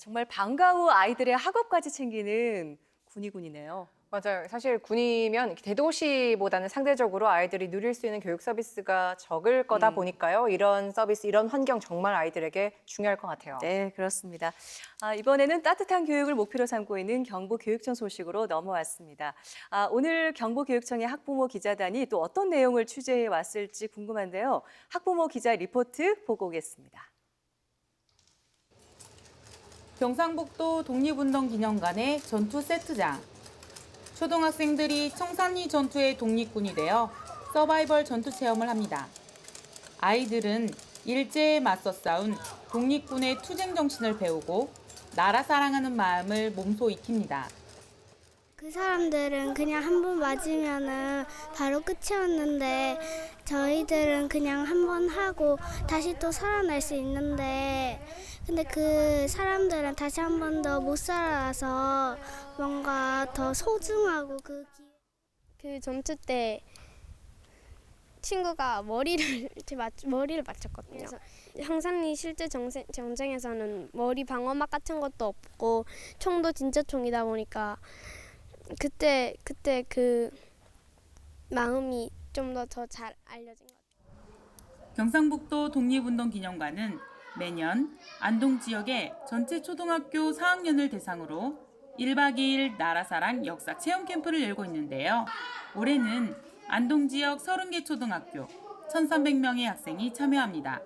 정말 방과 후 아이들의 학업까지 챙기는 군이군이네요. 맞아요. 사실 군이면 대도시보다는 상대적으로 아이들이 누릴 수 있는 교육 서비스가 적을 거다 보니까요. 이런 서비스, 이런 환경 정말 아이들에게 중요할 것 같아요. 네, 그렇습니다. 이번에는 따뜻한 교육을 목표로 삼고 있는 경북교육청 소식으로 넘어왔습니다. 오늘 경북교육청의 학부모 기자단이 또 어떤 내용을 취재해 왔을지 궁금한데요. 학부모 기자 리포트 보고 오겠습니다. 경상북도 독립운동기념관의 전투 세트장. 초등학생들이 청산리 전투의 독립군이 되어 서바이벌 전투 체험을 합니다. 아이들은 일제에 맞서 싸운 독립군의 투쟁 정신을 배우고 나라 사랑하는 마음을 몸소 익힙니다. 그 사람들은 그냥 한 번 맞으면은 바로 끝이었는데 저희들은 그냥 한 번 하고 다시 또 살아날 수 있는데 근데 그 사람들은 다시 한 번 더 못 살아서 뭔가 더 소중하고 그 전투 때 친구가 머리를 맞췄거든요. 항산리 실제 전쟁에서는 머리 방어막 같은 것도 없고 총도 진짜 총이다 보니까 그때 그 마음이 좀 더 잘 알려진 것 같아요. 경상북도 독립운동기념관은 매년 안동 지역의 전체 초등학교 4학년을 대상으로 1박 2일 나라사랑 역사 체험 캠프를 열고 있는데요. 올해는 안동 지역 30개 초등학교 1,300명의 학생이 참여합니다.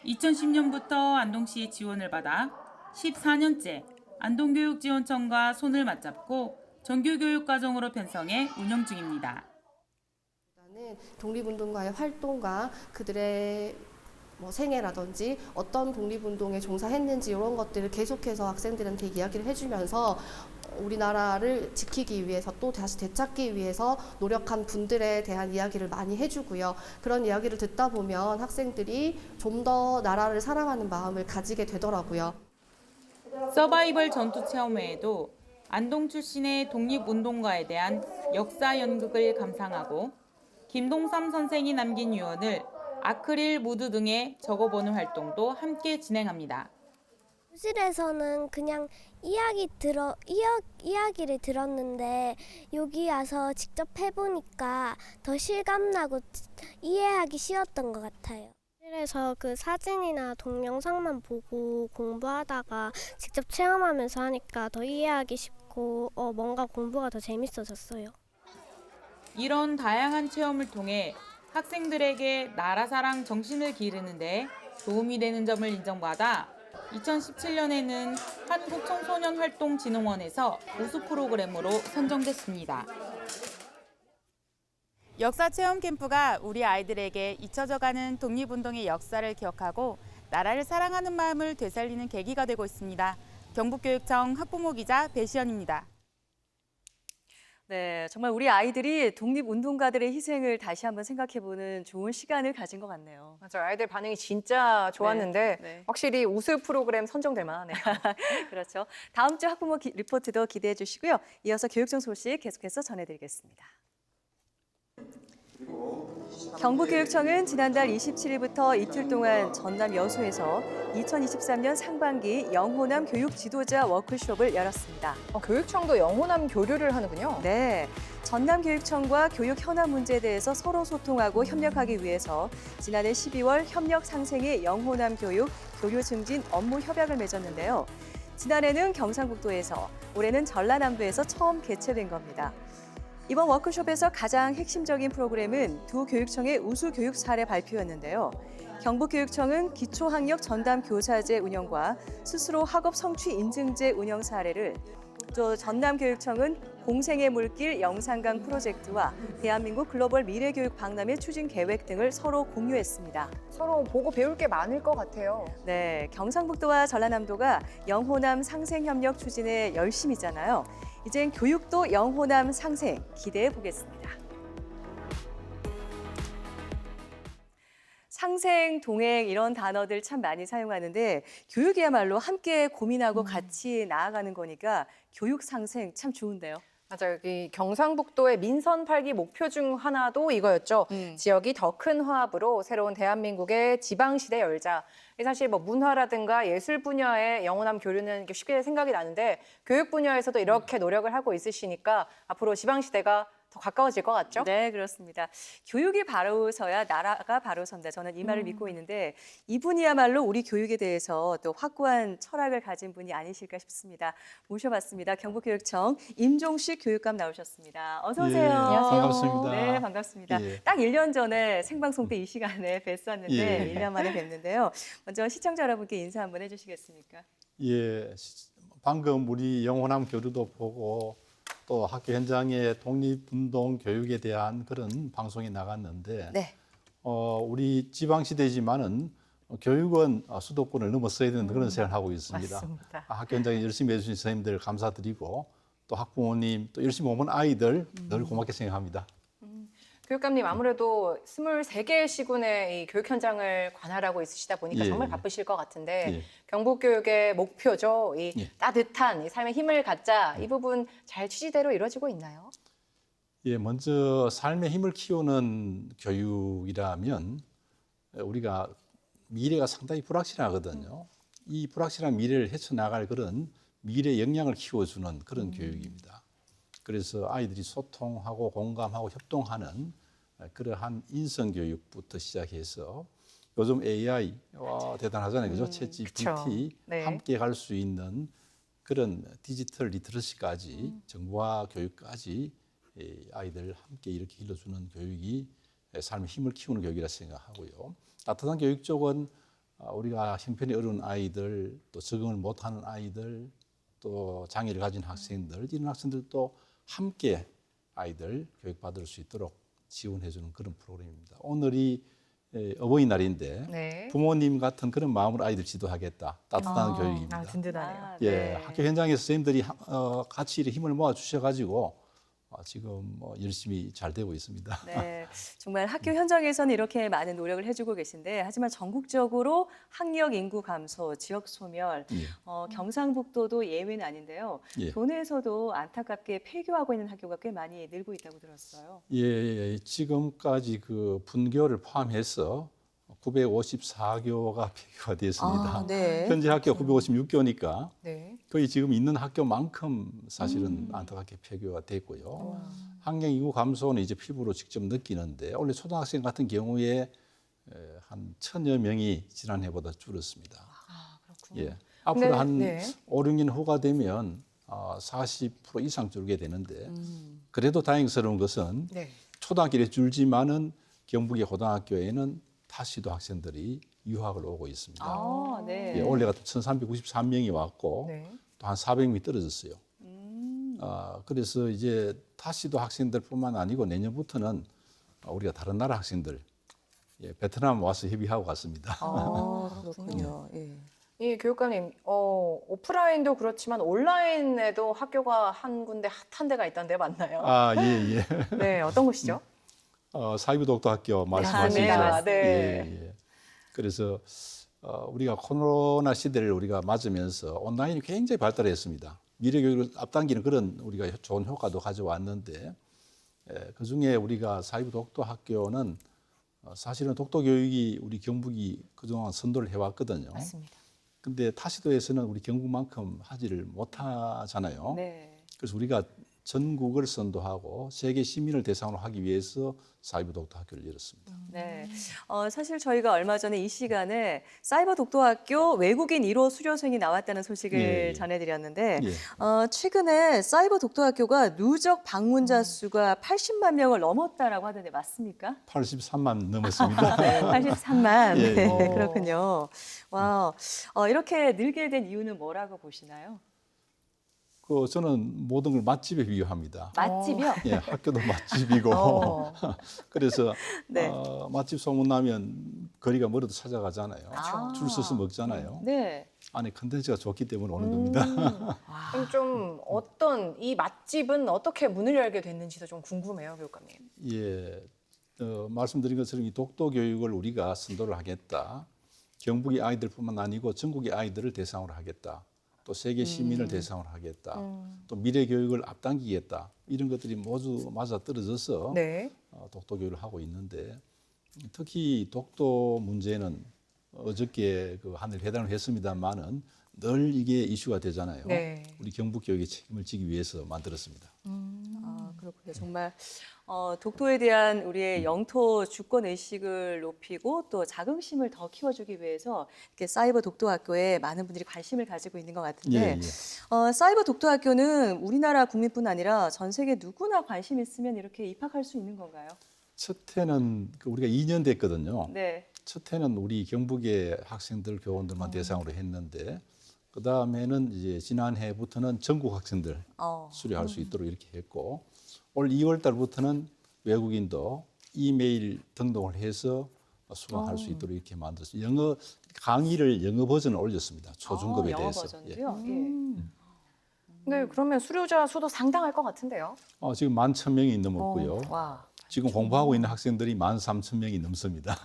2010년부터 안동시의 지원을 받아 14년째 안동교육지원청과 손을 맞잡고 정규교육과정으로 편성해 운영 중입니다. 독립운동가의 활동과 그들의 생애라든지 어떤 독립운동에 종사했는지 이런 것들을 계속해서 학생들한테 이야기를 해주면서 우리나라를 지키기 위해서 또 다시 되찾기 위해서 노력한 분들에 대한 이야기를 많이 해주고요. 그런 이야기를 듣다 보면 학생들이 좀 더 나라를 사랑하는 마음을 가지게 되더라고요. 서바이벌 전투 체험 외에도 안동 출신의 독립운동가에 대한 역사 연극을 감상하고 김동삼 선생이 남긴 유언을 아크릴 무드 등에 적어보는 활동도 함께 진행합니다. 교실에서는 그냥 이야기를 들었는데 여기 와서 직접 해보니까 더 실감나고 이해하기 쉬웠던 것 같아요. 그래서 그 사진이나 동영상만 보고 공부하다가 직접 체험하면서 하니까 더 이해하기 쉽고 뭔가 공부가 더 재밌어졌어요. 이런 다양한 체험을 통해 학생들에게 나라 사랑 정신을 기르는 데 도움이 되는 점을 인정받아 2017년에는 한국청소년활동진흥원에서 우수 프로그램으로 선정됐습니다. 역사 체험 캠프가 우리 아이들에게 잊혀져가는 독립운동의 역사를 기억하고 나라를 사랑하는 마음을 되살리는 계기가 되고 있습니다. 경북교육청 학부모 기자 배시연입니다. 네, 정말 우리 아이들이 독립운동가들의 희생을 다시 한번 생각해보는 좋은 시간을 가진 것 같네요. 맞아요. 아이들 반응이 진짜 좋았는데 네. 확실히 우수 프로그램 선정될 만하네요. 그렇죠. 다음 주 학부모 리포트도 기대해 주시고요. 이어서 교육청 소식 계속해서 전해드리겠습니다. 경북교육청은 지난달 27일부터 이틀 동안 전남 여수에서 2023년 상반기 영호남 교육 지도자 워크숍을 열었습니다. 교육청도 영호남 교류를 하는군요. 네, 전남교육청과 교육 현안 문제에 대해서 서로 소통하고 협력하기 위해서 지난해 12월 협력 상생의 영호남 교육 교류 증진 업무 협약을 맺었는데요. 지난해는 경상북도에서, 올해는 전라남도에서 처음 개최된 겁니다. 이번 워크숍에서 가장 핵심적인 프로그램은 두 교육청의 우수 교육 사례 발표였는데요. 경북교육청은 기초학력 전담 교사제 운영과 스스로 학업 성취 인증제 운영 사례를, 또 전남교육청은 공생의 물길 영상강 프로젝트와 대한민국 글로벌 미래교육 박람회 추진 계획 등을 서로 공유했습니다. 서로 보고 배울 게 많을 것 같아요. 네, 경상북도와 전라남도가 영호남 상생협력 추진에 열심이잖아요. 이젠 교육도 영호남 상생 기대해 보겠습니다. 상생, 동행 이런 단어들 참 많이 사용하는데 교육이야말로 함께 고민하고 같이 나아가는 거니까 교육 상생 참 좋은데요. 맞아요. 이 경상북도의 민선 8기 목표 중 하나도 이거였죠. 지역이 더 큰 화합으로 새로운 대한민국의 지방시대 열자. 사실 뭐 문화라든가 예술 분야의 영원한 교류는 쉽게 생각이 나는데 교육 분야에서도 이렇게 노력을 하고 있으시니까 앞으로 지방시대가 더 가까워질 것 같죠? 네, 그렇습니다. 교육이 바로 서야 나라가 바로 선다. 저는 이 말을 믿고 있는데 이분이야말로 우리 교육에 대해서 또 확고한 철학을 가진 분이 아니실까 싶습니다. 모셔봤습니다. 경북교육청 임종식 교육감 나오셨습니다. 어서 오세요. 예, 안녕하세요. 반갑습니다. 네, 반갑습니다. 예. 딱 1년 전에 생방송 때 이 시간에 뵀었는데 예. 1년 만에 뵙는데요. 먼저 시청자 여러분께 인사 한번 해주시겠습니까? 예, 방금 우리 영호남 교류도 보고 또 학교 현장의 독립운동 교육에 대한 그런 방송이 나갔는데 네. 우리 지방시대지만은 교육은 수도권을 넘어서야 되는 그런 생각을 하고 있습니다. 맞습니다. 학교 현장에 열심히 해주신 선생님들 감사드리고 또 학부모님 또 열심히 오는 아이들 늘 고맙게 생각합니다. 교육감님 아무래도 23개의 시군의 이 교육 현장을 관할하고 있으시다 보니까 예, 정말 예. 바쁘실 것 같은데 예. 경북 교육의 목표죠. 이 예. 따뜻한 이 삶의 힘을 갖자 이 부분 잘 취지대로 이루어지고 있나요? 예, 먼저 삶의 힘을 키우는 교육이라면 우리가 미래가 상당히 불확실하거든요. 이 불확실한 미래를 헤쳐나갈 그런 미래 역량을 키워주는 그런 교육입니다. 그래서 아이들이 소통하고 공감하고 협동하는 그러한 인성교육부터 시작해서 요즘 AI 대단하잖아요. 그죠? 챗 GPT 네. 함께 갈 수 있는 그런 디지털 리터러시까지 정보화 교육까지 아이들 함께 이렇게 길러주는 교육이 삶의 힘을 키우는 교육이라 생각하고요. 따뜻한 교육 쪽은 우리가 형편이 어려운 아이들, 또 적응을 못하는 아이들, 또 장애를 가진 학생들, 이런 학생들도 함께 아이들 교육받을 수 있도록 지원해주는 그런 프로그램입니다. 오늘이 어버이날인데 네. 부모님 같은 그런 마음으로 아이들 지도하겠다. 따뜻한 교육입니다. 든든하네요. 예, 네. 학교 현장에서 선생님들이 같이 이렇게 힘을 모아 주셔가지고 지금 열심히 잘 되고 있습니다. 네, 정말 학교 현장에서는 이렇게 많은 노력을 해주고 계신데 하지만 전국적으로 학력 인구 감소, 지역 소멸, 예. 경상북도도 예외는 아닌데요. 예. 도내에서도 안타깝게 폐교하고 있는 학교가 꽤 많이 늘고 있다고 들었어요. 예, 지금까지 그 분교를 포함해서 954교가 폐교가 됐습니다. 네. 현재 학교 956교니까 네. 거의 지금 있는 학교만큼 사실은 안타깝게 폐교가 됐고요. 학령 인구 감소는 이제 피부로 직접 느끼는데 원래 초등학생 같은 경우에 한 1000여 명이 지난해보다 줄었습니다. 그렇군요. 예. 앞으로 한 네. 5, 6년 후가 되면 40% 이상 줄게 되는데 그래도 다행스러운 것은 네. 초등학교에 줄지만은 경북의 고등학교에는 타시도 학생들이 유학을 오고 있습니다. 네. 예, 올해 같은 1,393명이 왔고 네. 또 한 400명이 떨어졌어요. 그래서 이제 타시도 학생들뿐만 아니고 내년부터는 우리가 다른 나라 학생들, 베트남 와서 협의하고 갔습니다. 그렇군요. 예. 이 교육감님, 오프라인도 그렇지만 온라인에도 학교가 한 군데 핫한 데가 있던데 맞나요? 예. 네, 어떤 곳이죠? 사이부독도학교 말씀하시죠. 네, 맞습니다. 예. 그래서 우리가 코로나 시대를 우리가 맞으면서 온라인이 굉장히 발달했습니다. 미래 교육을 앞당기는 그런 우리가 좋은 효과도 가져왔는데 그 중에 우리가 사이부독도학교는 사실은 독도 교육이 우리 경북이 그동안 선도를 해왔거든요. 맞습니다. 근데 타시도에서는 우리 경북만큼 하지를 못하잖아요. 네. 그래서 우리가 전국을 선도하고 세계 시민을 대상으로 하기 위해서 사이버독도 학교를 열었습니다. 네. 사실 저희가 얼마 전에 이 시간에 사이버 독도학교 외국인 1호 수료생이 나왔다는 소식을 예. 전해드렸는데 예. 최근에 사이버 독도학교가 누적 방문자 수가 80만 명을 넘었다라고 하던데 맞습니까? 83만 넘었습니다. 83만. 예. 네, 그렇군요. 와, 이렇게 늘게 된 이유는 뭐라고 보시나요? 저는 모든 걸 맛집에 비유합니다. 맛집이요? 예, 학교도 맛집이고 그래서 네. 맛집 소문나면 거리가 멀어도 찾아가잖아요. 줄 서서 먹잖아요. 네. 안에 컨텐츠가 좋기 때문에 오는 겁니다. 그럼 좀 어떤 이 맛집은 어떻게 문을 열게 됐는지도 좀 궁금해요, 교육감님. 예, 말씀드린 것처럼 이 독도 교육을 우리가 선도를 하겠다. 경북의 아이들뿐만 아니고 전국의 아이들을 대상으로 하겠다. 또 세계 시민을 대상으로 하겠다. 또 미래 교육을 앞당기겠다. 이런 것들이 모두 맞아 떨어져서 네. 독도 교육을 하고 있는데 특히 독도 문제는 어저께 그 하늘 회담을 했습니다만은 늘 이게 이슈가 되잖아요. 네. 우리 경북 교육의 책임을 지기 위해서 만들었습니다. 아, 그렇군요. 정말 독도에 대한 우리의 영토 주권 의식을 높이고 또 자긍심을 더 키워주기 위해서 이렇게 사이버 독도학교에 많은 분들이 관심을 가지고 있는 것 같은데 사이버 독도학교는 우리나라 국민뿐 아니라 전 세계 누구나 관심 있으면 이렇게 입학할 수 있는 건가요? 첫 해는 우리가 2년 됐거든요. 네. 첫 해는 우리 경북의 학생들, 교원들만 대상으로 했는데 그 다음에는 이제 지난해부터는 전국 학생들 수료할 수 있도록 이렇게 했고 올 2월 달부터는 외국인도 이메일 등록을 해서 수강할 수 있도록 이렇게 만들었어요. 영어 강의를 영어 버전을 올렸습니다. 초중급에 영어 대해서. 버전도요? 네, 그러면 수료자 수도 상당할 것 같은데요. 지금 11,000명이 넘었고요. 와. 지금 공부하고 있는 학생들이 13,000명이 넘습니다.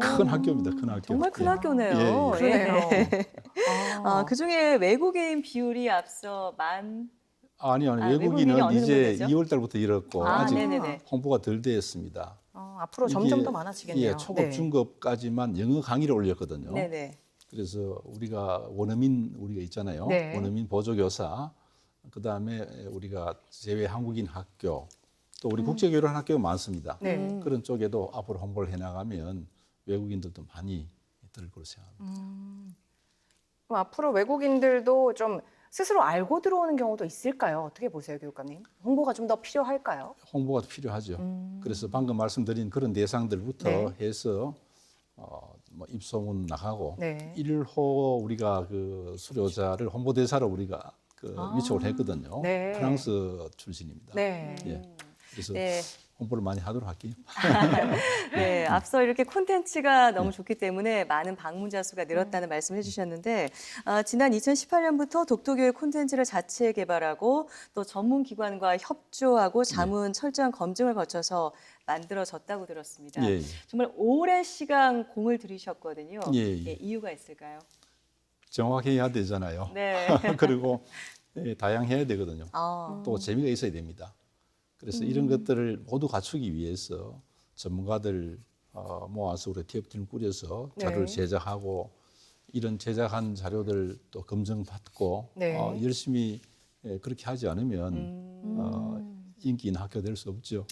큰 학교입니다. 큰 학교. 정말 큰 예. 학교네요. 예, 예. 그러네요. 그중에 외국인 비율이 앞서 아니요. 외국인이 외국인은 어느 정도 이제 되죠? 2월 달부터 열었고 아직 네네네. 홍보가 덜 됐습니다. 앞으로 점점 더 많아지겠네요. 예, 초급, 네. 중급까지만 영어 강의를 올렸거든요. 네네. 그래서 우리가 원어민 우리가 있잖아요. 네. 원어민 보조교사, 그다음에 우리가 제외 한국인 학교, 또 우리 국제교류하는 학교가 많습니다. 네. 그런 쪽에도 앞으로 홍보를 해나가면 외국인들도 많이 들 거로 생각합니다. 그럼 앞으로 외국인들도 좀 스스로 알고 들어오는 경우도 있을까요? 어떻게 보세요, 교육감님? 홍보가 좀 더 필요할까요? 홍보가 필요하죠. 그래서 방금 말씀드린 그런 대상들부터 네. 해서 뭐 입소문 나가고 네. 1호 우리가 그 수료자를 홍보대사로 우리가 그 위촉을 했거든요. 네. 프랑스 출신입니다. 네. 예. 그래서 네. 홍보를 많이 하도록 할게요. 네, 앞서 이렇게 콘텐츠가 너무 좋기 때문에 많은 방문자 수가 늘었다는 말씀을 해주셨는데 지난 2018년부터 독도교육 콘텐츠를 자체 개발하고 또 전문기관과 협조하고 자문 철저한 검증을 거쳐서 만들어졌다고 들었습니다. 예, 예. 정말 오랜 시간 공을 들이셨거든요. 예, 예. 이유가 있을까요? 정확해야 되잖아요. 네. 그리고 다양해야 되거든요. 아, 또 재미가 있어야 됩니다. 그래서 이런 것들을 모두 갖추기 위해서 전문가들 모아서 우리 TF팀을 꾸려서 자료를 네. 제작하고 이런 제작한 자료들 또 검증받고 네. 열심히 그렇게 하지 않으면 인기 있는 학교 될 수 없죠.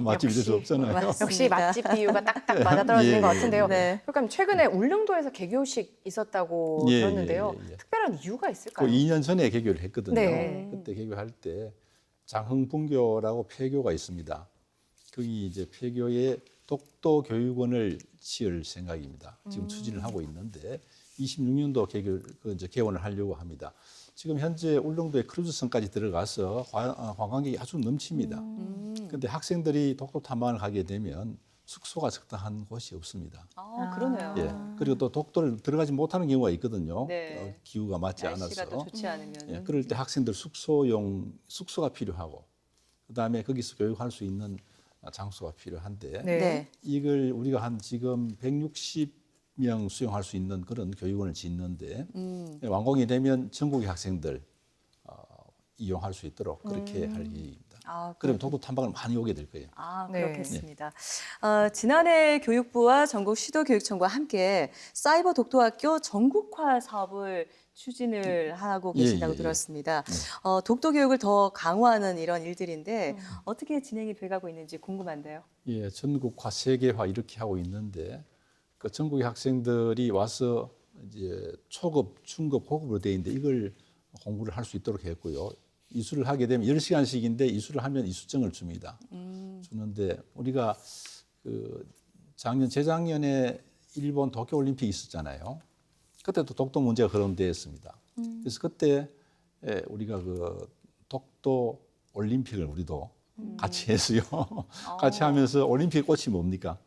맛집이 될 수 역시. 없잖아요. 맞습니다. 역시 맛집 비유가 딱딱 맞아떨어지는 예, 것 예, 같은데요. 네. 그러니까 최근에 울릉도에서 개교식 있었다고 예, 들었는데요. 예, 예, 예. 특별한 이유가 그 있을까요? 2년 전에 개교를 했거든요. 네. 그때 개교할 때 장흥분교라고 폐교가 있습니다. 거기 이제 폐교에 독도 교육원을 지을 생각입니다. 지금 추진을 하고 있는데 26년도 이제 개원을 하려고 합니다. 지금 현재 울릉도에 크루즈선까지 들어가서 관광객이 아주 넘칩니다. 그런데 학생들이 독도 탐방을 가게 되면 숙소가 적당한 곳이 없습니다. 그러네요. 예. 그리고 또 독도를 들어가지 못하는 경우가 있거든요. 네. 기후가 맞지 날씨가 않아서. 또 좋지 않으면. 예, 그럴 때 학생들 숙소가 필요하고 그다음에 거기서 교육할 수 있는 장소가 필요한데 네. 네. 이걸 우리가 한 지금 160명 수용할 수 있는 그런 교육원을 짓는데 완공이 되면 전국의 학생들 이용할 수 있도록 그렇게 할 계획입니다. 그러면 독도 탐방을 많이 오게 될 거예요. 네. 그렇겠습니다. 지난해 교육부와 전국 시도교육청과 함께 사이버 독도학교 전국화 사업을 추진을 하고 계신다고 예. 들었습니다. 독도 교육을 더 강화하는 이런 일들인데 어떻게 진행이 돼가고 있는지 궁금한데요. 예, 전국화, 세계화 이렇게 하고 있는데 그 전국의 학생들이 와서 이제 초급, 중급, 고급으로 돼 있는데 이걸 공부를 할 수 있도록 했고요. 이수를 하게 되면 10시간씩인데 이수를 하면 이수증을 줍니다. 주는데 우리가 그 재작년에 일본 도쿄올림픽이 있었잖아요. 그때도 독도 문제가 거론되었습니다. 그래서 그때 우리가 그 독도 올림픽을 우리도 같이 했어요. 같이 하면서 올림픽 꽃이 뭡니까?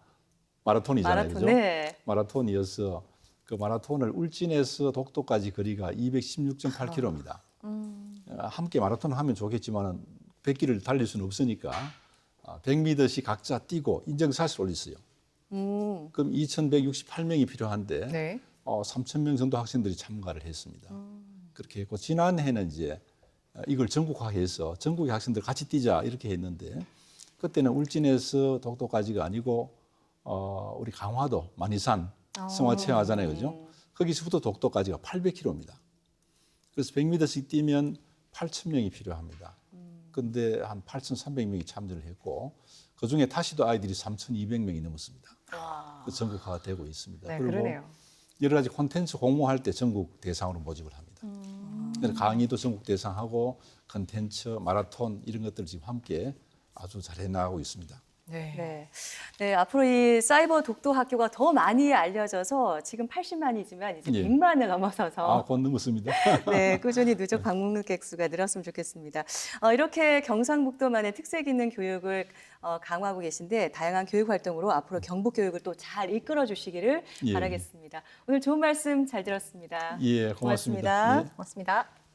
마라톤이잖아요. 그죠? 네. 마라톤이어서 그 마라톤을 울진에서 독도까지 거리가 216.8km입니다. 함께 마라톤을 하면 좋겠지만 100km를 달릴 수는 없으니까 100m씩 각자 뛰고 인증샷을 올렸어요. 그럼 2,168명이 필요한데 네. 3,000명 정도 학생들이 참가를 했습니다. 그렇게 했고 지난해는 이제 이걸 전국화해서 전국의 학생들 같이 뛰자 이렇게 했는데 그때는 울진에서 독도까지가 아니고 우리 강화도 만이산 성화체험 하잖아요, 그죠? 거기서부터 독도까지가 800km입니다. 그래서 100m씩 뛰면 8,000명이 필요합니다. 근데 한 8,300명이 참여를 했고 그중에 타시도 아이들이 3,200명이 넘었습니다. 그 전국화가 되고 있습니다. 네, 그리고 그러네요. 여러 가지 콘텐츠 공모할 때 전국 대상으로 모집을 합니다. 그래서 강의도 전국 대상하고 콘텐츠, 마라톤 이런 것들 지금 함께 아주 잘 해나가고 있습니다. 네. 네, 앞으로 이 사이버 독도 학교가 더 많이 알려져서 지금 80만이지만 이제 예. 100만을 넘어서서 곧 넘었습니다. 네, 꾸준히 누적 방문객 수가 늘었으면 좋겠습니다. 이렇게 경상북도만의 특색 있는 교육을 강화하고 계신데 다양한 교육 활동으로 앞으로 경북 교육을 또 잘 이끌어 주시기를 예. 바라겠습니다. 오늘 좋은 말씀 잘 들었습니다. 예, 고맙습니다. 고맙습니다. 예. 고맙습니다.